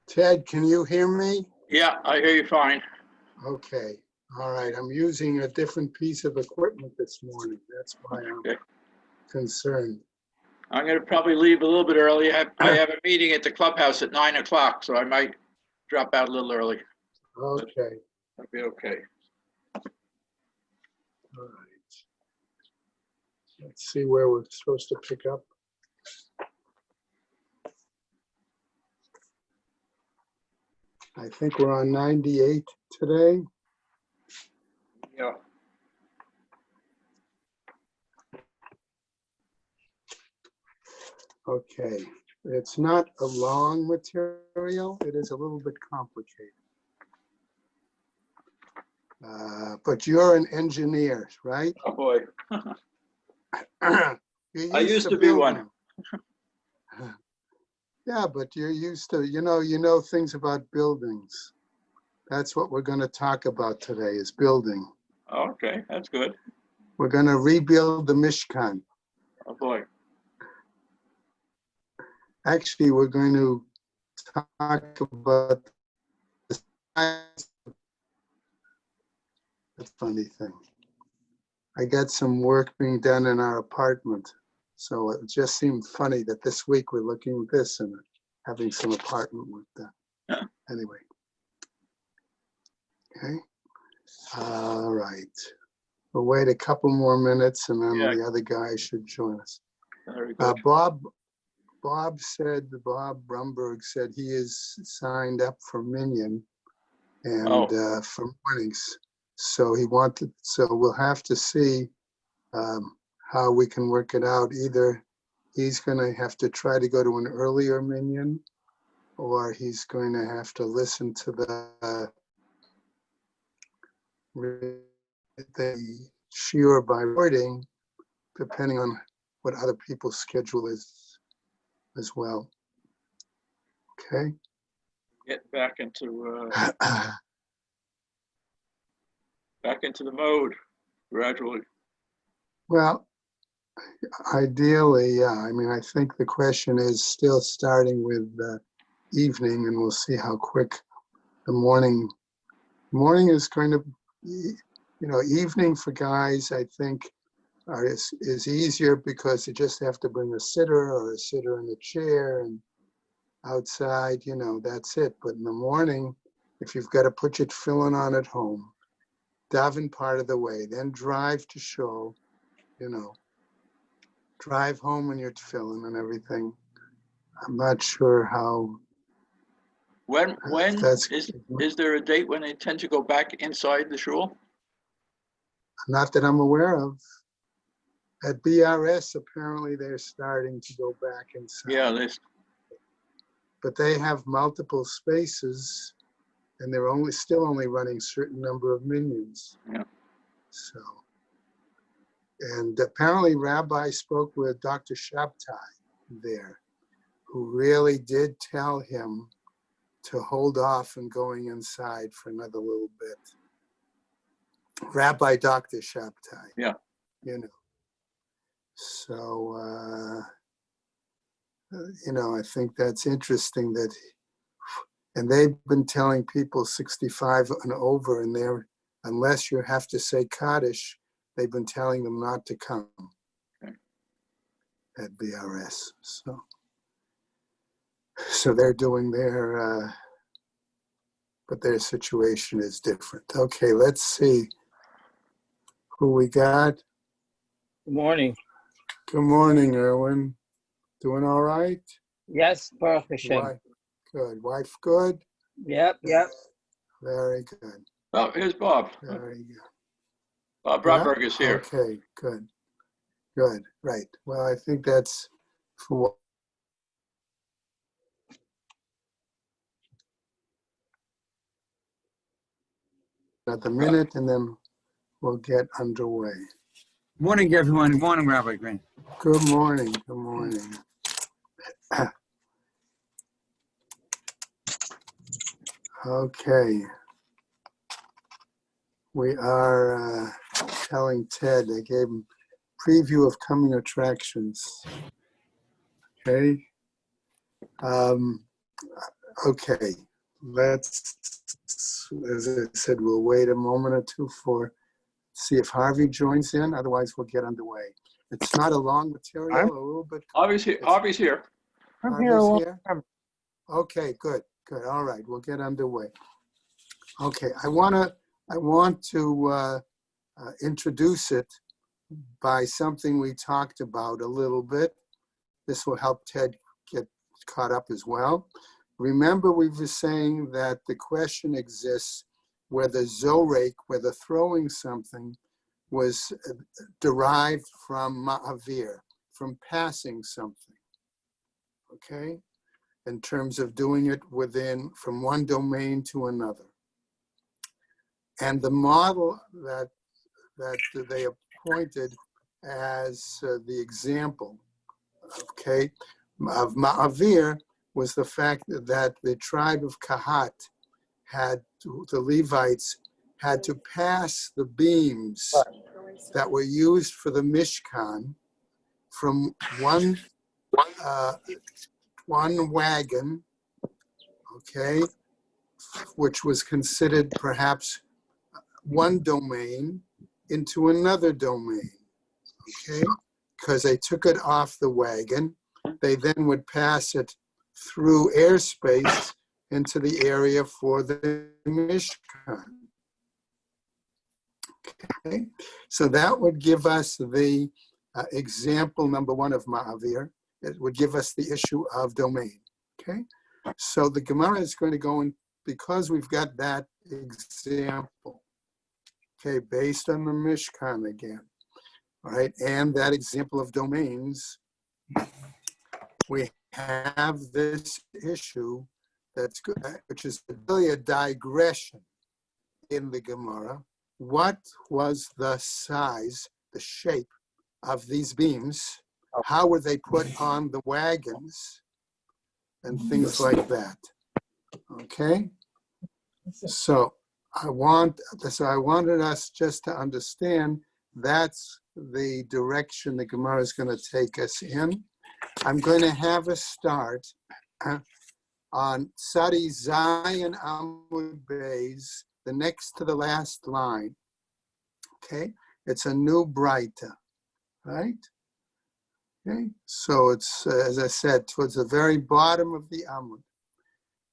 Ted, can you hear me? Yeah, I hear you fine. Okay, all right. I'm using a different piece of equipment this morning. That's why I'm Okay. concerned. I'm going to probably leave a little bit early. I have a meeting at the clubhouse at 9 o'clock, so I might drop out a little early. Okay, That'll be okay. all right. Let's see where we're supposed to pick up. I think we're on 98 today. Yeah. Okay, it's not a long material. It is a little bit complicated. But you're an engineer, right? Oh, boy. I I used to be one. Yeah, but you're used to, you know things about buildings. That's what we're going to talk about today is building. Okay, that's good. We're going to rebuild the Mishkan. Oh, boy. Actually, we're going to talk about the size. That's a funny thing. I got some work being done in our apartment. So it just seemed funny that this week we're looking at this and having some apartment work done. Yeah. Anyway. Okay. All right. We'll wait a couple more minutes and then Yeah. the other guy should join us. Very good. Bob Brumberg said he is signed up for Minion and for mornings. So we'll have to see how we can work it out. Either he's going to have to try to go to an earlier Minion, or he's going to have to listen to the shiur by recording, depending on what other people's schedule is as well. Okay. Get back into the mode gradually. Well, ideally, yeah. I mean, I think the question is still starting with evening, and we'll see how quick the morning is going to be. Evening for guys, I think, is easier because you just have to bring a sitter or a sitter in a chair, and outside, that's it. But in the morning, if you've got to put your tefillin on at home, daven part of the way, then drive to shul, drive home in your tefillin and everything. I'm not sure how. When is there a date when they tend to go back inside the shul? Not that I'm aware of. At BRS, apparently they're starting to go back inside. Yeah, But they have multiple spaces, and they're still only running a certain number of minions. Yeah. So, and apparently Rabbi spoke with Dr. Shabtai there, who really did tell him to hold off and going inside for another little bit. Rabbi Dr. Shabtai. Yeah. So, I think that's interesting and they've been telling people 65 and over, and unless you have to say Kaddish, they've been telling them not to come at BRS. So they're doing but their situation is different. Okay, let's see who we got. Good morning. Good morning, Erwin. Doing all right? Yes, Baruch Hashem. Wife, good. Wife, good? Yep. Very good. Oh, here's Bob. Very good. Bob Bromberg is here. Okay, good. Good, right. Well, I think that's for another minute, and then we'll get underway. Morning, everyone. Good morning, Rabbi Green. Good morning. Good morning. Okay. We are telling Ted, I gave him preview of coming attractions. Okay. Okay. Let's, as I said, we'll wait a moment or two see if Harvey joins in. Otherwise, we'll get underway. It's not a long material, a little bit. Harvey's here. Harvey's here. I'm here. Harvey's here? Okay, good. All right, we'll get underway. Okay, I want to introduce it by something we talked about a little bit. This will help Ted get caught up as well. Remember, we were saying that the question exists whether zorek, whether throwing something, was derived from ma'avir, from passing something, okay? In terms of doing it from one domain to another. And the model that they appointed as the example, okay, of ma'avir was the fact that the tribe of Kahat the Levites had to pass the beams that were used for the Mishkan from one wagon, okay, which was considered perhaps one domain, into another domain, okay, because they took it off the wagon. They then would pass it through airspace into the area for the Mishkan. Okay, so that would give us the example number one of Ma'avir. It would give us the issue of domain. Okay, so the Gemara is going to go in, because we've got that example, okay, based on the Mishkan again, all right, and that example of domains, we have this issue that's good, which is really a digression in the Gemara. What was the size, the shape of these beams? How were they put on the wagons and things like that? Okay, so I wanted us just to understand that's the direction the Gemara is going to take us in. I'm going to have a start on Sadi Zayin Amud Beis, the next to the last line. Okay, it's a new Braita, right? Okay, so it's, as I said, towards the very bottom of the Amud.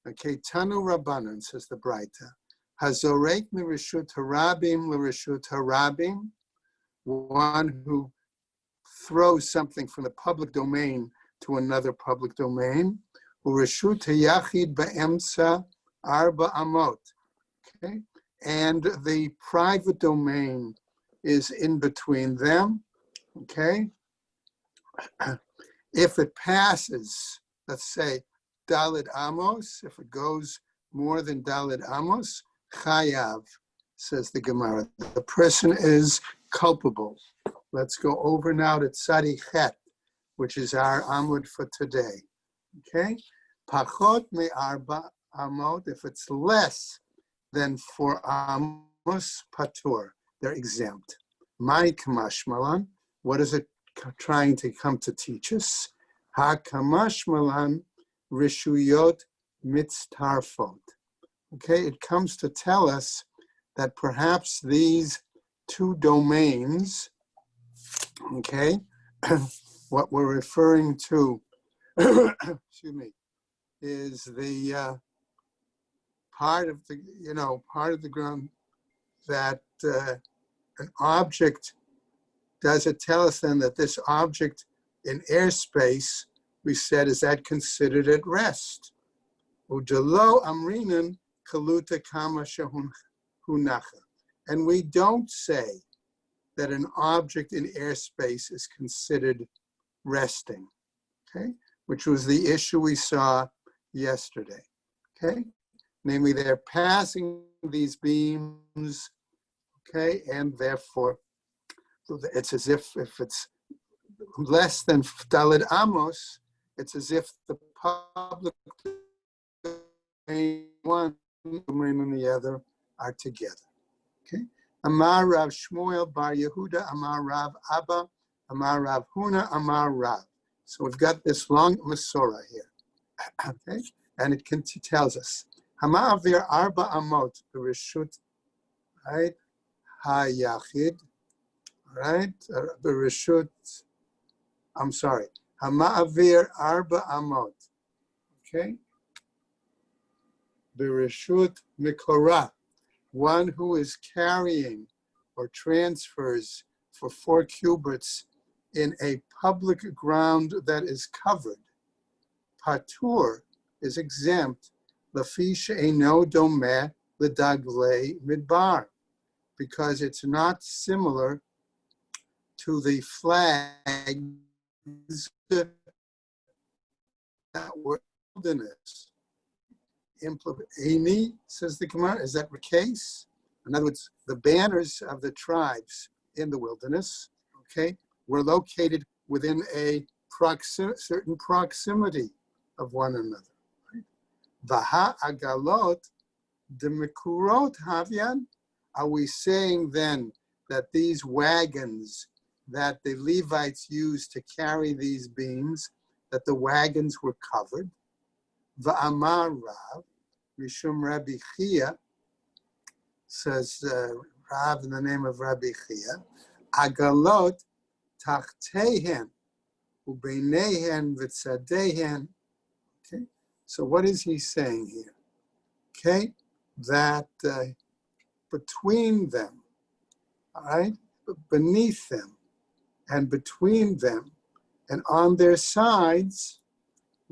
Okay, Tanu Rabbanan, says the Braita. Hazorek mirishut harabim l'rishut harabim, one who throws something from the public domain to another public domain. Urishut hayachid ba'emsa arba amot. Okay, and the private domain is in between them. Okay, if it passes, let's say Daled Amos, if it goes more than Daled Amos, Chayav, says the Gemara. The person is culpable. Let's go over now to Tzadi Chet, which is our Amud for today. Okay? Pachot me arba amot, if it's less than 4 amos patur, they're exempt. My kamashmalan, what is it trying to come to teach us? Ha kamashmalan rishuyot mitztarfot. Okay, it comes to tell us that perhaps these two domains, okay, what we're referring to, excuse me, is the part of the ground that an object, does it tell us then that this object in airspace, we said, is that considered at rest? Udalo amrinan kaluta kama hunacha. And we don't say that an object in airspace is considered resting, okay? Which was the issue we saw yesterday, okay? Namely, they're passing these beams, okay? And therefore, it's as if it's less than Daled Amos, it's as if the public domain one domain and the other are together. Okay, Amar Rav Shmuel Bar Yehuda, Amar Rav Abba, Amar Rav Huna, Amar Rav. So we've got this long Masorah here, okay? And it tells us, Hama'avir Arba Amot, Bereshut, right? HaYachid, right? Bereshut, I'm sorry. Hama'avir Arba Amot, okay? Bereshut Mikorah, one who is carrying or transfers for 4 cubits in a public ground that is covered. Patur is exempt, Lafi she'eino domeh ledaglei midbar, because it's not similar to the flags that were in the wilderness. Any, says the Gemara, is that the case? In other words, the banners of the tribes in the wilderness, okay, were located within a certain proximity of one another. Vaha agalot de mikurot havyan. Are we saying then that these wagons that the Levites used to carry these beams, that the wagons were covered? Va'amar Rav, Mishum Rabbi Chia, says Rav in the name of Rabbi Chia, Agalot tachtehen ubeinehen v'tzadehen. Okay, so what is he saying here? Okay, that between them, all right, beneath them and between them and on their sides,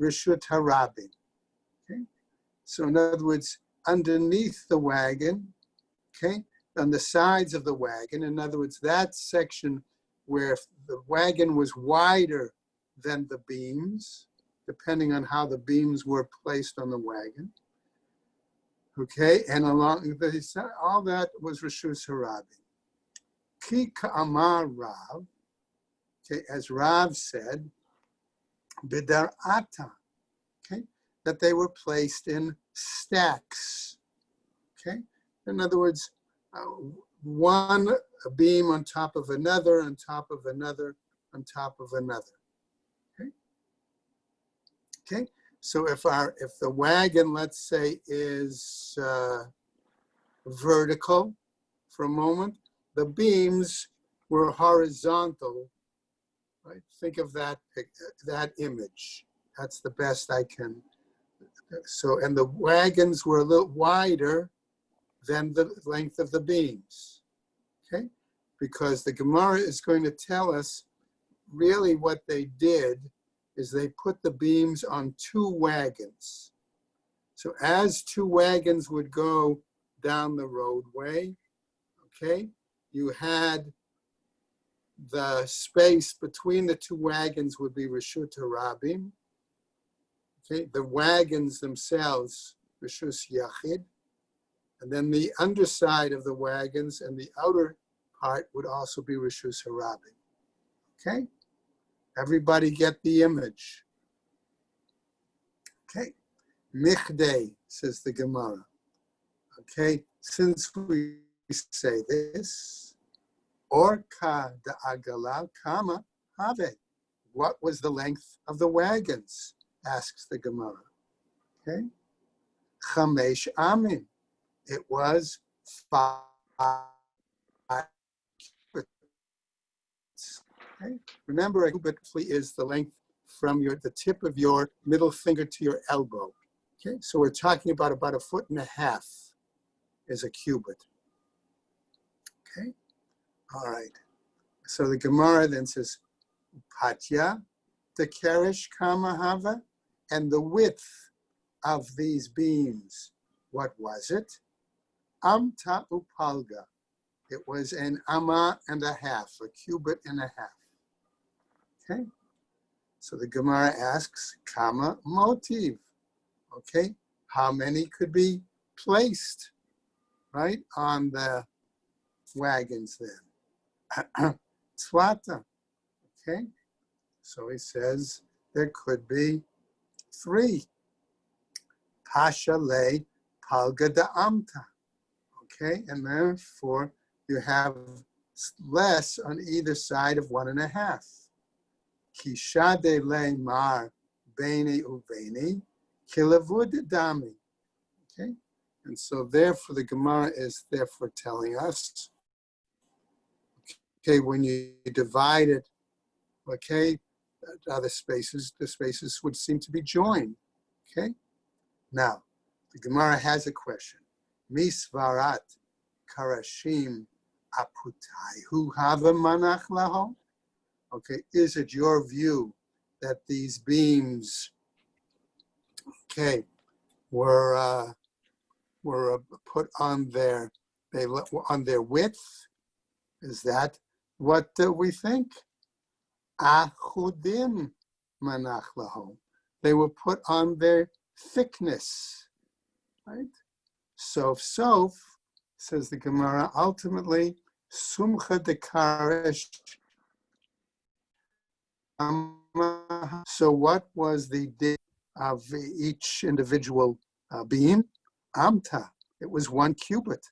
Rishut Harabim. Okay, so in other words, underneath the wagon, okay, on the sides of the wagon, in other words, that section where the wagon was wider than the beams, depending on how the beams were placed on the wagon, okay, and along all that was Rishus Harabim. Ki ka'amar Rav, okay, as Rav said, bidar ata, okay, that they were placed in stacks, okay. In other words, one beam on top of another, on top of another, on top of another. Okay. Okay. So if the wagon, let's say, is vertical for a moment, the beams were horizontal. Right. Think of that image. That's the best I can. So, and the wagons were a little wider than the length of the beams, okay? Because the Gemara is going to tell us really what they did is they put the beams on 2 wagons. So as 2 wagons would go down the roadway, okay, you had the space between the 2 wagons would be Rishut Harabim, okay? The wagons themselves, Rishus Yachid, and then the underside of the wagons and the outer part would also be Rishus Harabim. Okay? Everybody get the image. Okay? Michdei, says the Gemara. Okay? Since we say this, Orka da Agala Kama Have. What was the length of the wagons? Asks the Gemara. Okay? Chamesh Amin. It was 5 cubits. Okay? Remember, a cubit is the length from the tip of your middle finger to your elbow. Okay, so we're talking about 1.5 feet is a cubit. Okay, all right. So the Gemara then says, Patya, the Keresh Kamahava, and the width of these beams, what was it? Amta upalga. It was an amma and a half, a cubit and a half. Okay. So the Gemara asks, kama motiv. Okay. How many could be placed, right, on the wagons then? Tzlata. Okay. So he says there could be 3. Pasha le palga da amta. Okay, and therefore you have less on either side of 1.5. Kishade le mar beni uveni kilavud dami. Okay, and so therefore the Gemara is therefore telling us, okay, when you divide it, okay, other spaces, the spaces would seem to be joined. Okay, now the Gemara has a question. Misvarat karashim aputaihu hava manach laho. Okay, is it your view that these beams, okay, were put on their width? Is that what we think? Achudim manach laho. They were put on their thickness, right? Sof, says the Gemara, ultimately, sumcha de karesh. So what was the date of each individual beam? Amta. It was 1 cubit.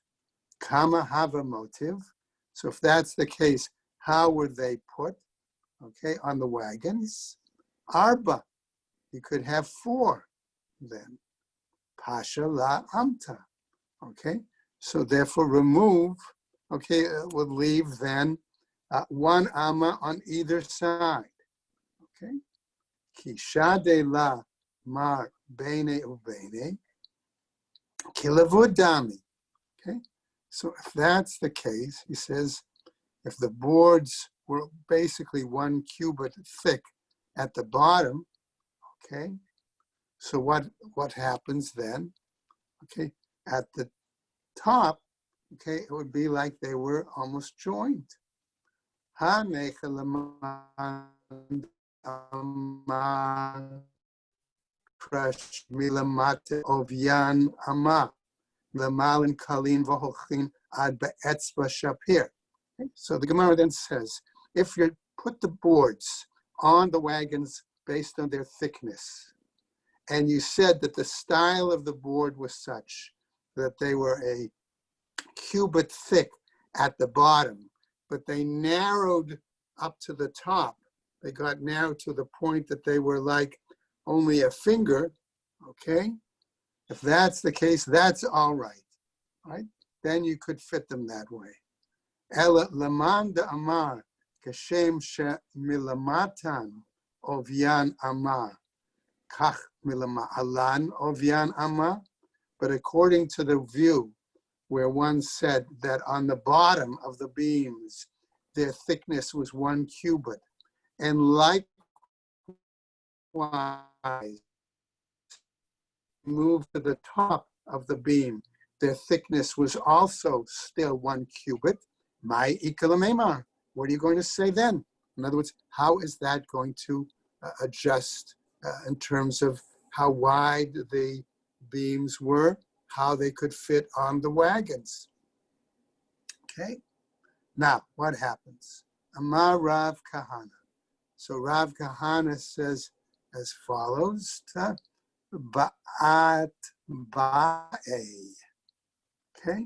Kama hava motive. So if that's the case, how were they put? Okay, on the wagons. Arba. You could have 4 then. Pasha la amta. Okay, so therefore remove, okay, would leave then 1 amma on either side. Okay, kishade la mar bene ubene kilavud dami. Okay, so if that's the case, he says, if the boards were basically 1 cubit thick at the bottom, okay, so what happens then? Okay, at the top, okay, it would be like they were almost joined. Ha crush milamate ovyan ama lamalin kalin v'holchin ad be'etzba shapir. So the Gemara then says, if you put the boards on the wagons based on their thickness, and you said that the style of the board was such that they were a cubit thick at the bottom, but they narrowed up to the top. They got narrowed to the point that they were like only a finger, okay? If that's the case, that's all right, right? Then you could fit them that way. Ela laman de amar kashem she milamatan ovyan amar kach milama'alan ovyan amar. But according to the view where one said that on the bottom of the beams, their thickness was 1 cubit, and likewise moved to the top of the beam, their thickness was also still 1 cubit. My ikalamemar. What are you going to say then? In other words, how is that going to adjust in terms of how wide the beams were, how they could fit on the wagons? Okay. Now, what happens? Amar Rav Kahana. So Rav Kahana says as follows: Ba'at ba'e. Okay.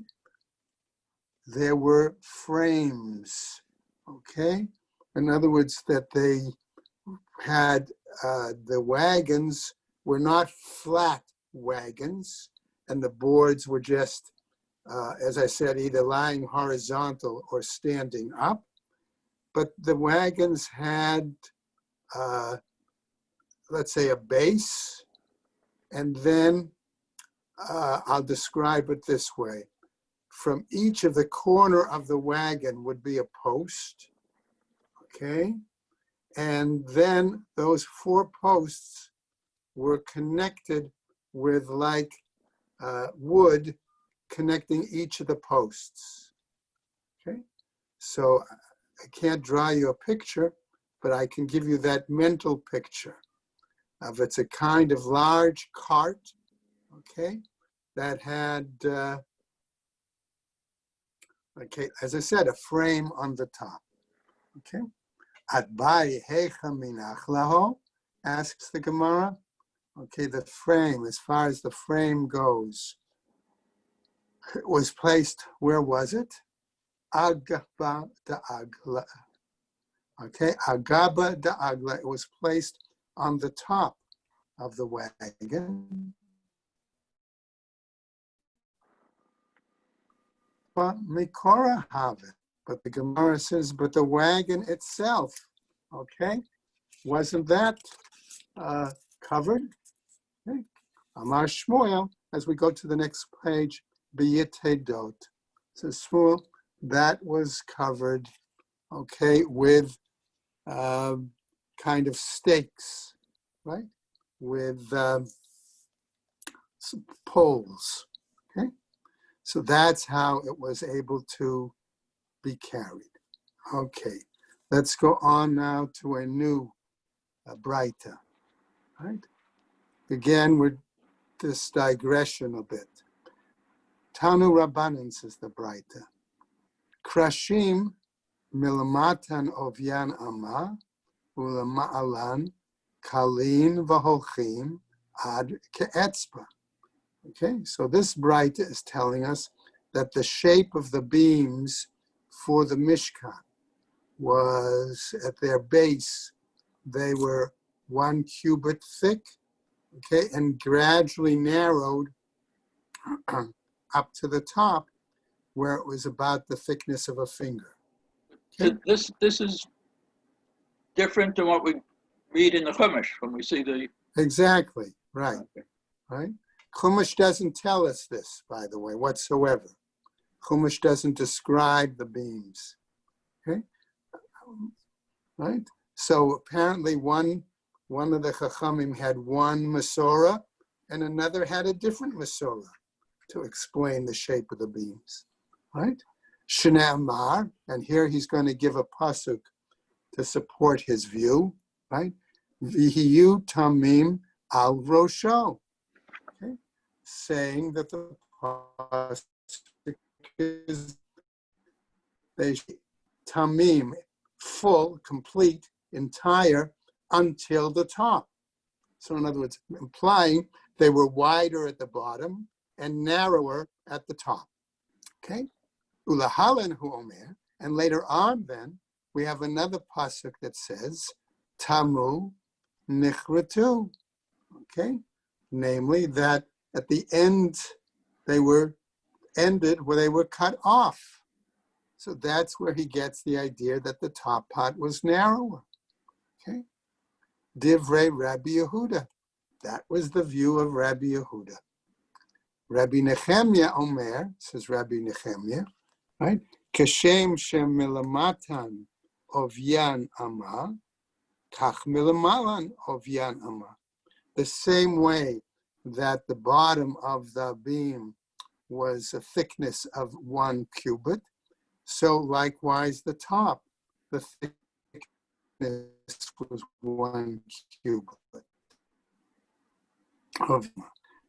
There were frames. Okay. In other words, that they had the wagons were not flat wagons, and the boards were just, as I said, either lying horizontal or standing up. But the wagons had, let's say, a base, and then I'll describe it this way. From each of the corner of the wagon would be a post, okay? And then those 4 posts were connected with like wood connecting each of the posts, okay? So I can't draw you a picture, but I can give you that mental picture of it's a kind of large cart, okay, that had, okay, as I said, a frame on the top, okay? Atbai hecha minach laho, asks the Gemara. Okay, the frame, as far as the frame goes, it was placed, where was it? agba da'agla. Okay, agaba da'agla. It was placed on the top of the wagon. But mikora have it. But the Gemara says, but the wagon itself, okay, wasn't that covered? Okay. Amar Shmuel, as we go to the next page, b'yitedot. So Shmuel, that was covered, okay, with kind of stakes, right? With some poles, okay? So that's how it was able to be carried. Okay, let's go on now to a new Braita, right? Again, with this digression a bit. Tanu Rabbanan, says the Braita. Krashim milamatan ovyan ama ulama'alan kalin v'holchim ad ke'etzba. Okay, so this Braita is telling us that the shape of the beams for the Mishkan was at their base, they were 1 cubit thick, okay, and gradually narrowed up to the top where it was about the thickness of a finger. Okay? This is different than what we read in the Chumash when we see the. Exactly, right, Okay. right. Chumash doesn't tell us this, by the way, whatsoever. Chumash doesn't describe the beams, okay? Right? So apparently one of the Chachamim had one Masorah and another had a different Masorah to explain the shape of the beams, right? Shnei Amar, and here he's going to give a pasuk to support his view, right? V'hiyu tamim al rosho, okay? Saying that the pasuk is they tamim, full, complete, entire, until the top. So in other words, implying they were wider at the bottom and narrower at the top. Okay? Ulahalan hu omer, and later on then, we have another pasuk that says, Tamu nichratu. Okay? Namely that at the end, they were ended where they were cut off. So that's where he gets the idea that the top part was narrower. Okay? Divrei Rabbi Yehuda. That was the view of Rabbi Yehuda. Rabbi Nechemia Omer, says Rabbi Nechemia, right? Kashem shem milamatan ovyan ama, kach milamalan ovyan ama. The same way that the bottom of the beam was a thickness of 1 cubit, so likewise the top, the thickness was 1 cubit. Of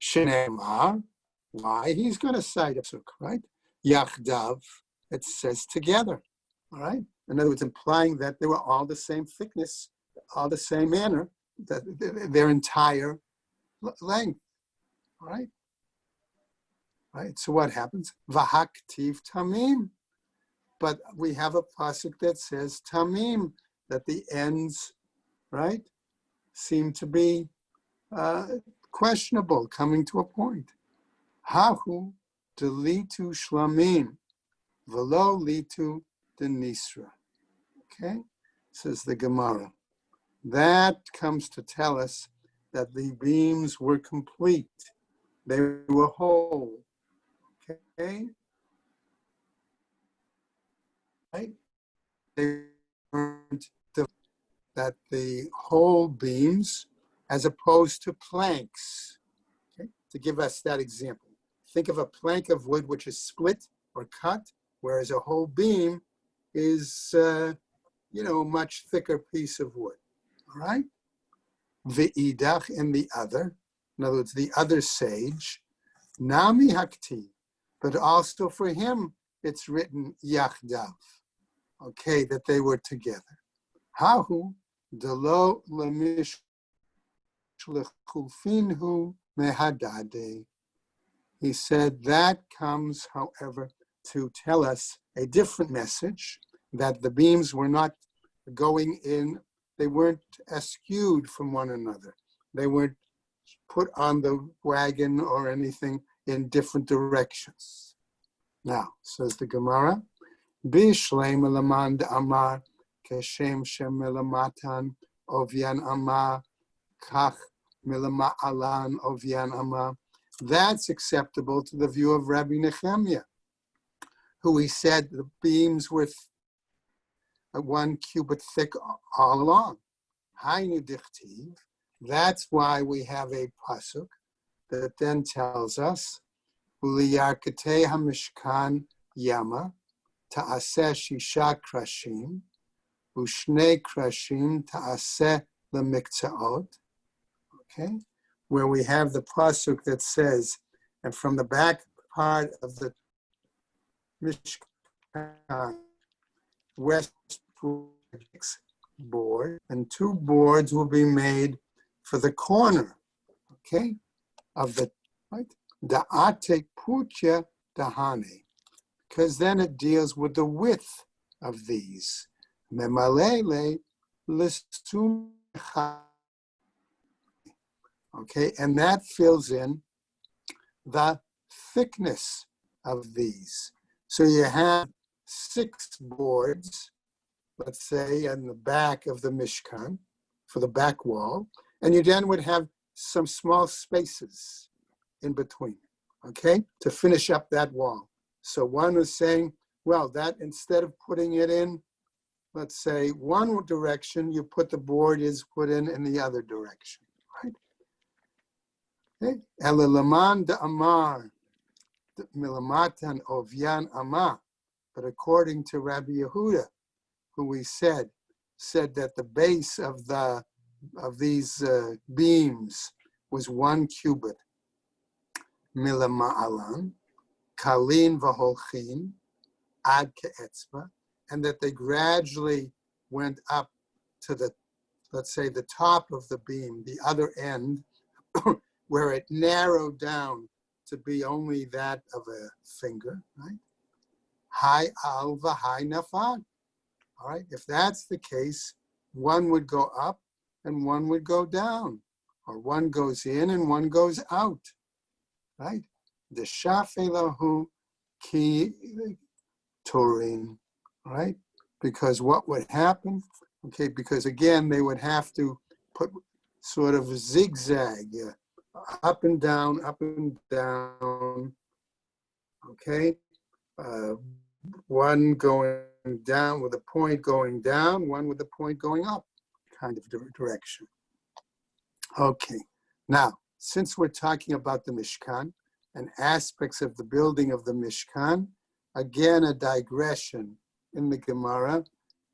Shnei, why? He's going to cite a pasuk, right? Yachdav, it says together, all right? In other words, implying that they were all the same thickness, all the same manner, that their entire length, all right? Right, so what happens? Vahaktiv tamim. But we have a pasuk that says tamim, that the ends, right, seem to be questionable, coming to a point. Hahu delitu shlamim, velo litu denisra. Okay, says the Gemara. That comes to tell us that the beams were complete. They were whole. Okay? Right? They weren't that the whole beams, as opposed to planks. Okay? To give us that example. Think of a plank of wood which is split or cut, whereas a whole beam is, a much thicker piece of wood. All right? Ve'idach, and the other, in other words, the other sage, nami hakti, but also for him, it's written yachdav, okay, that they were together. Hahu delo lemish lechufinhu mehadade. He said that comes, however, to tell us a different message, that the beams were not going in, they weren't eschewed from one another. They weren't put on the wagon or anything in different directions. Now, says the Gemara, Bishlei melamand amar keshem shem melamatan ovyan amar kach melama'alan ovyan amar. That's acceptable to the view of Rabbi Nehemiah, who he said the beams were 1 cubit thick all along. Hainu dichtiv. That's why we have a pasuk that then tells us, Uliyarketei hamishkan yama ta'aseh shisha krashim u'shnei krashim ta'aseh lemiktaot. Okay, where we have the pasuk that says, and from the back part of the Mishkan, west board, and 2 boards will be made for the corner, okay, of the, right, da'ate putya dahane, because then it deals with the width of these. Memalele listum, okay, and that fills in the thickness of these. So you have 6 boards, let's say, in the back of the Mishkan, for the back wall, and you then would have some small spaces in between, okay, to finish up that wall. So one is saying, well, that instead of putting it in, let's say, one direction, you put the board is put in the other direction, right? Okay. Elelaman de Amar, Milamatan Ovyan Amar. But according to Rabbi Yehuda, who we said that the base of these beams was 1 cubit. Milama'alan, kalin v'holchin, ad ke'etzba, and that they gradually went up to the, let's say, the top of the beam, the other end, where it narrowed down to be only that of a finger, right? Hai al v'hai nafad. All right, if that's the case, one would go up and one would go down, or one goes in and one goes out, right? The shafelahu ki turin, right? Because what would happen, okay, because again, they would have to put sort of zigzag, up and down, okay? One going down with a point going down, one with a point going up, kind of direction. Okay, now, since we're talking about the Mishkan and aspects of the building of the Mishkan, again, a digression in the Gemara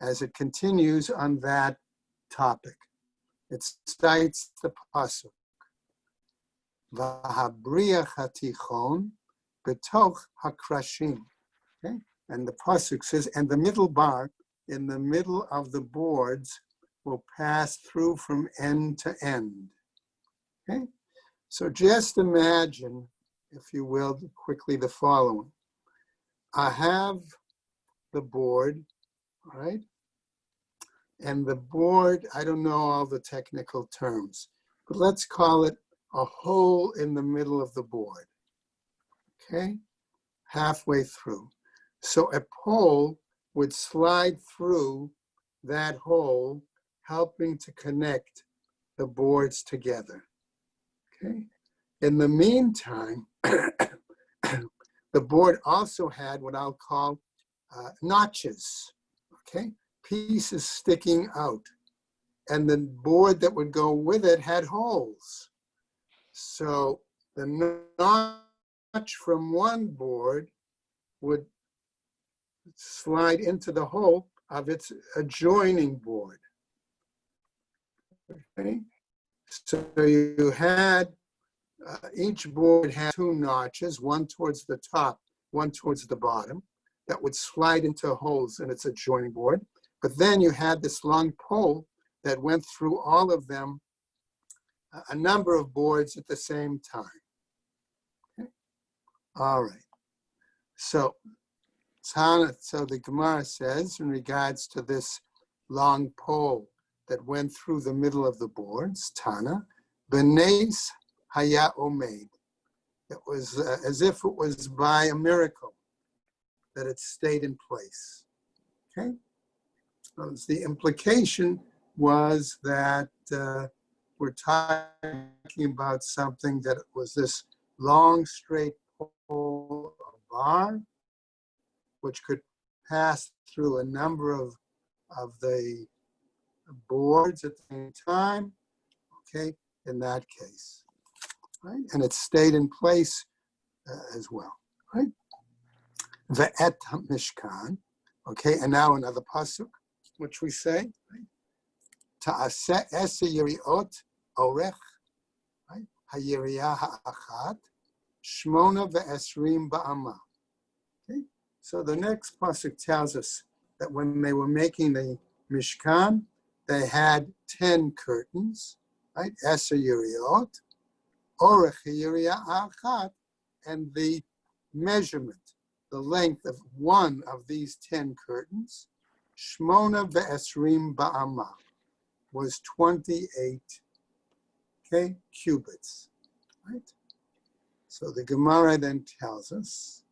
as it continues on that topic. It cites the pasuk, V'habriach hatichon betoch hakrashim. Okay, and the pasuk says, and the middle bar in the middle of the boards will pass through from end to end. Okay, so just imagine, if you will, quickly the following. I have the board, right? And the board, I don't know all the technical terms, but let's call it a hole in the middle of the board, okay? Halfway through. So a pole would slide through that hole, helping to connect the boards together, okay? In the meantime, the board also had what I'll call notches, okay? Pieces sticking out. And the board that would go with it had holes. So the notch from one board would slide into the hole of its adjoining board. Okay? So you had, each board had 2 notches, one towards the top, one towards the bottom, that would slide into holes in its adjoining board. But then you had this long pole that went through all of them, a number of boards at the same time. Okay? All right. So Tana, so the Gemara says in regards to this long pole that went through the middle of the boards, Tana, Benes Haya Omeid. It was as if it was by a miracle that it stayed in place. Okay? So the implication was that we're talking about something that was this long, straight pole, a bar, which could pass through a number of the boards at the same time, okay, in that case, right? And it stayed in place as well, right? Ve'et Mishkan, okay, and now another pasuk, which we say, right? Ta'aseh ese yiriot orech, right? Hayiriyah ha'achat, shmona ve'esrim ba'ama. Okay, so the next pasuk tells us that when they were making the Mishkan, they had 10 curtains, right? Ese yiriot, orech hayiriyah ha'achat, and the measurement, the length of one of these 10 curtains, shmona ve'esrim ba'ama, was 28, okay, cubits, right? So the Gemara then tells us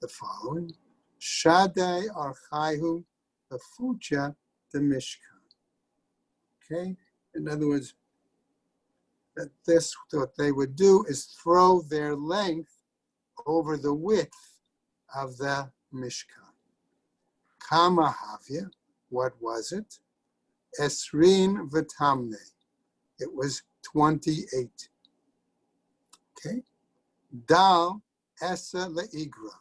the following: Shadai archaihu lefucha the Mishkan. Okay, in other words, that this what they would do is throw their length over the width of the Mishkan. Kama havya, what was it? Esrin v'tamne. It was 28. Okay. Dal esa le'igra.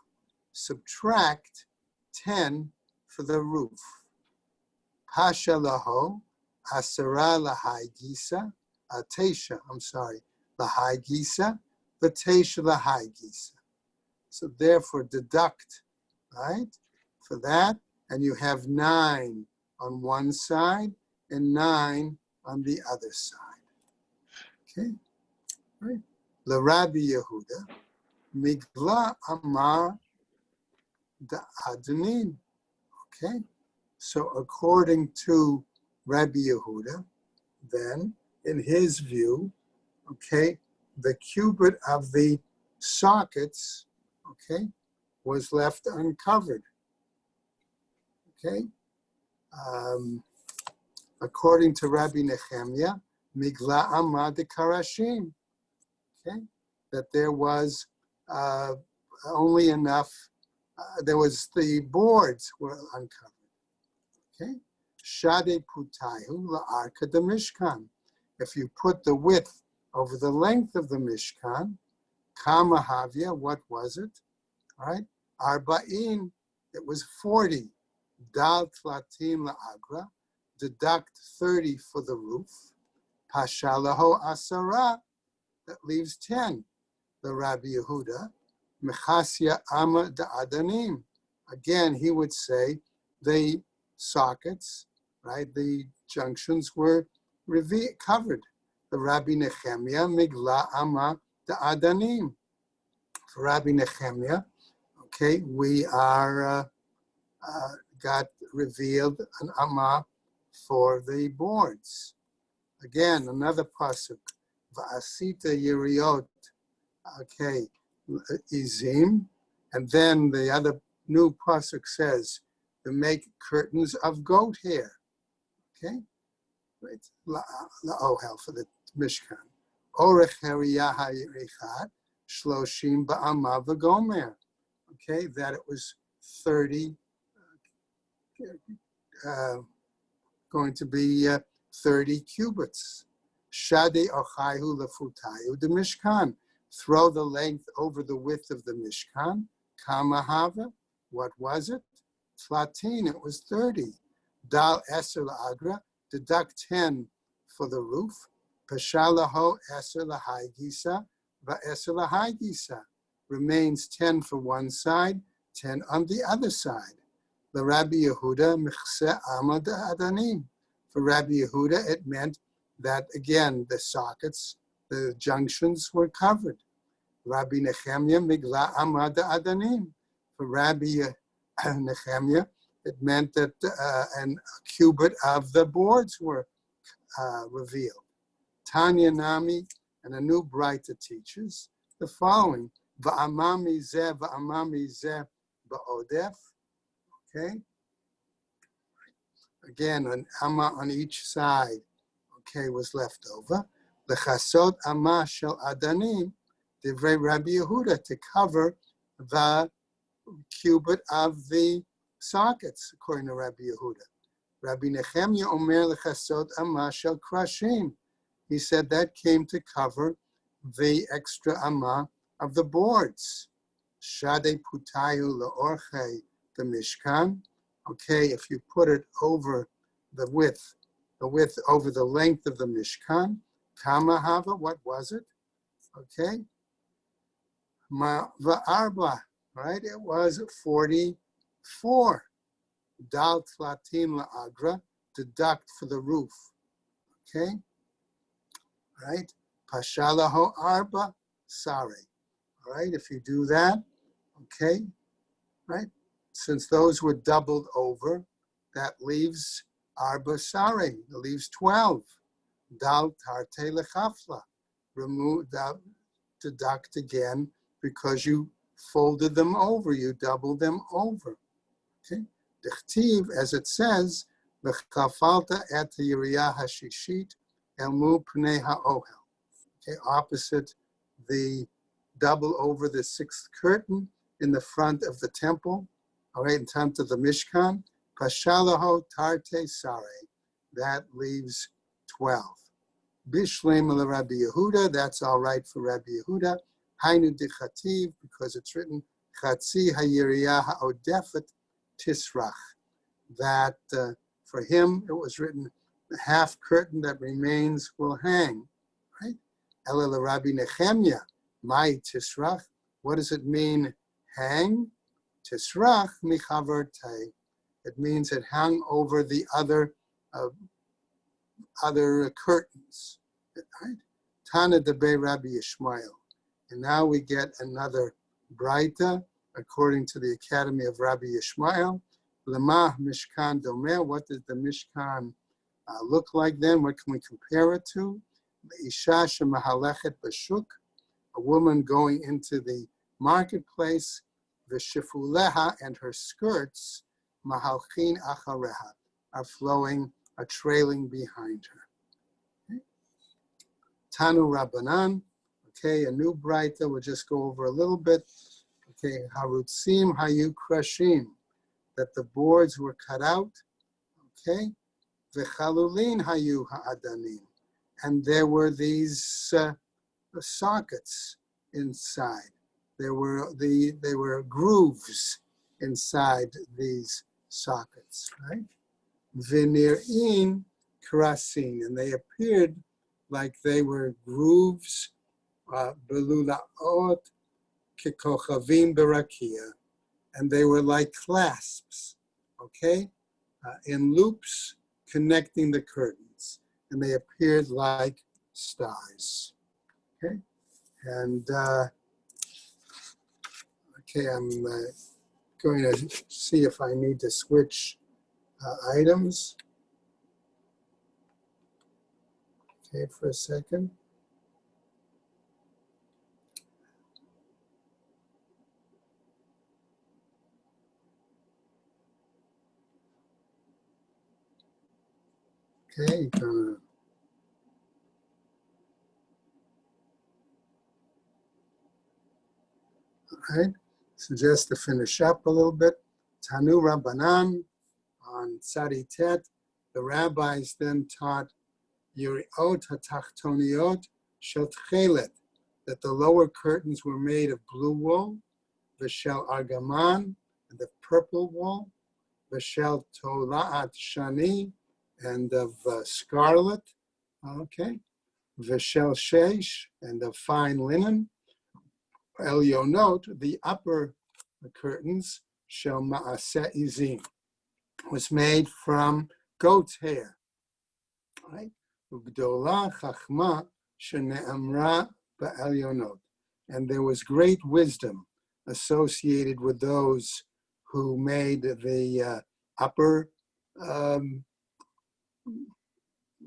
Subtract 10 for the roof. Pasha laho asara lahai gisa. Tesha, I'm sorry, lahai gisa. V'tesha lahai gisa. So therefore deduct, right, for that, and you have 9 on one side and 9 on the other side. Okay, right? La Rabbi Yehuda, Migla Amar da Adanim. Okay, so according to Rabbi Yehuda, then in his view, okay, the cubit of the sockets, okay, was left uncovered. Okay. According to Rabbi Nehemiah, Migla Amad de Karashim, okay, that there was only enough, there was the boards were uncovered, okay. Shade Putayu La'arka de Mishkan. If you put the width over the length of the Mishkan, Kama Havya, what was it? All right, Arba'in, it was 40. Dal Tlatim La'agra, deduct 30 for the roof. Pashalaho Asara, that leaves 10. The Rabbi Yehuda, Mechasya Ama da Adanim. Again, he would say the sockets, right, the junctions were covered. The Rabbi Nehemiah, Migla Ama da Adanim. For Rabbi Nehemiah, okay, we are got revealed an Amma for the boards. Again, another pasuk, Va'asita Yeriot, okay, Izim, and then the other new pasuk says to make curtains of goat hair. Okay, right? La'ohel for the Mishkan. Orech Heriyah Ha'irichat Shloshim Ba'ama V'Gomer. Okay, that it was 30. Going to be 30 cubits. Shade ochayhu lefutayu the Mishkan. Throw the length over the width of the Mishkan. Kamahava, what was it? Tlatin, it was 30. Dal eser la'agra, deduct 10 for the roof. Pashalaho eser lahai gisa, va'eser lahai gisa. Remains 10 for one side, 10 on the other side. The Rabbi Yehuda, Mechse Amad Adanim. For Rabbi Yehuda, it meant that, again, the sockets, the junctions were covered. Rabbi Nehemiah, Migla Amad Adanim. For Rabbi Nehemiah, it meant that a cubit of the boards were revealed. Tanya Nami, and a new Braita teaches the following: Va'amami zeh ba'odef. Okay. Again, an amma on each side, okay, was left over. Lechasot amma shel adanim, divrei Rabbi Yehuda, to cover the cubit of the sockets, according to Rabbi Yehuda. Rabbi Nehemiah omer lechasot amma shel krashim. He said that came to cover the extra amma of the boards. Shade putayu leorche the mishkan. Okay, if you put it over the width over the length of the mishkan, kama hava, what was it? Okay, ma va'arba, right? It was 44. Dal tlatin la'agra, deduct for the roof. Okay, right? Pashalaho arba sare. All right, if you do that, okay, right? Since those were doubled over, that leaves arba sare. It leaves 12. Dal tarte lechafla. Remove that, deduct again because you folded them over, you doubled them over. Okay. Dichtiv, as it says, v'chafalta et yiriyah hashishit elmu pnei ha'ohel. Okay, opposite the double over the sixth curtain in the front of the temple, all right, in front of the Mishkan, Pashalaho Tarte Sare, that leaves 12. Bishlem la Rabbi Yehuda, that's all right for Rabbi Yehuda. Hainu dichativ, because it's written, Chatzi hayiriyah ha'odefet tisrach, that for him it was written, the half curtain that remains will hang, right? Ela Rabbi Nehemiah, my tisrach. What does it mean, hang? Tisrach michaver tay. It means it hung over the other curtains. Right? Tana debe Rabbi Yishmael. And now we get another Braita, according to the Academy of Rabbi Yishmael. Lemah Mishkan Domer. What does the Mishkan look like then? What can we compare it to? Isha shemahalechet b'shuk, a woman going into the marketplace, v'shifuleha, and her skirts, mahalchin achareha, are flowing, are trailing behind her. Okay. Tanu Rabbanan, okay, a new Braita, we'll just go over a little bit. Okay, harutzim hayu krashim, that the boards were cut out, okay, v'chalulin hayu ha'adanim, and there were these sockets inside. There were grooves inside these sockets, right? V'nir'in karasin, and they appeared like they were grooves, belulaot kekochavim berakia, and they were like clasps, okay, in loops connecting the curtains, and they appeared like stars. Okay, and okay, I'm going to see if I need to switch items. Okay, for a second. Okay, all right, so just to finish up a little bit, Tanu Rabbanan on Tzadi Tet, the rabbis then taught Yuriot HaTachtoniot Shel Tchelet, that the lower curtains were made of blue wool, V'shel Argaman, and of purple wool, V'shel Tolaat Shani, and of scarlet, okay, V'shel Sheish, and of fine linen, Elionot, the upper curtains, Shel Ma'aseh Izim, was made from goat's hair, right? Ugdola Chachma Shene'amra Ba'elionot, and there was great wisdom associated with those who made the upper,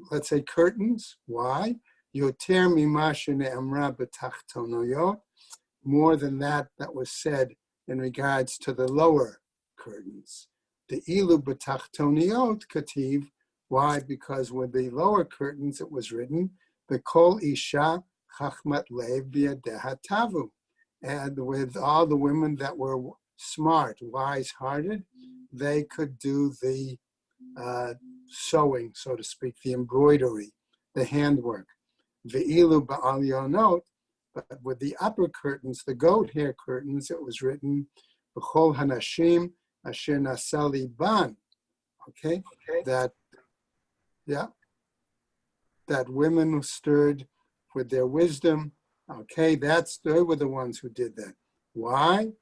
let's say, curtains. Why? Yoter mima shene'amra b'tachtonoyot, more than that was said in regards to the lower curtains. The ilu b'tachtoniot kativ. Why? Because with the lower curtains it was written, the kol isha chachmat lev biyadeha tavu. And with all the women that were smart, wise-hearted, they could do the sewing, so to speak, the embroidery, the handwork. Ve'ilu ba'al yonot, but with the upper curtains, the goat hair curtains, it was written, B'chol hanashim asher nasali ban. Okay, that women stirred with their wisdom. Okay, they were the ones who did that. Why?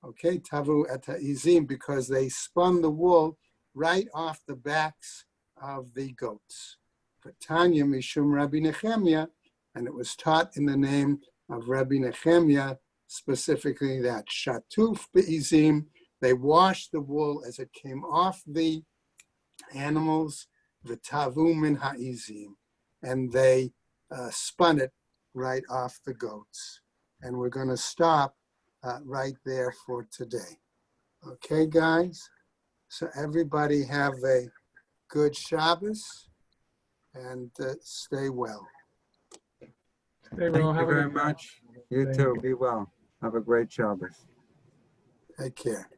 Okay, tavu eta'izim, because they spun the wool right off the backs of the goats. For Tanya mishum Rabbi Nehemiah, and it was taught in the name of Rabbi Nehemiah, specifically that shatuf be'izim, they washed the wool as it came off the animals, v'tavu min ha'izim, and they spun it right off the goats. And we're going to stop right there for today. Okay, guys? So everybody have a good Shabbos and stay well. Thank you very much. You too. Be well. Have a great Shabbos. Take care.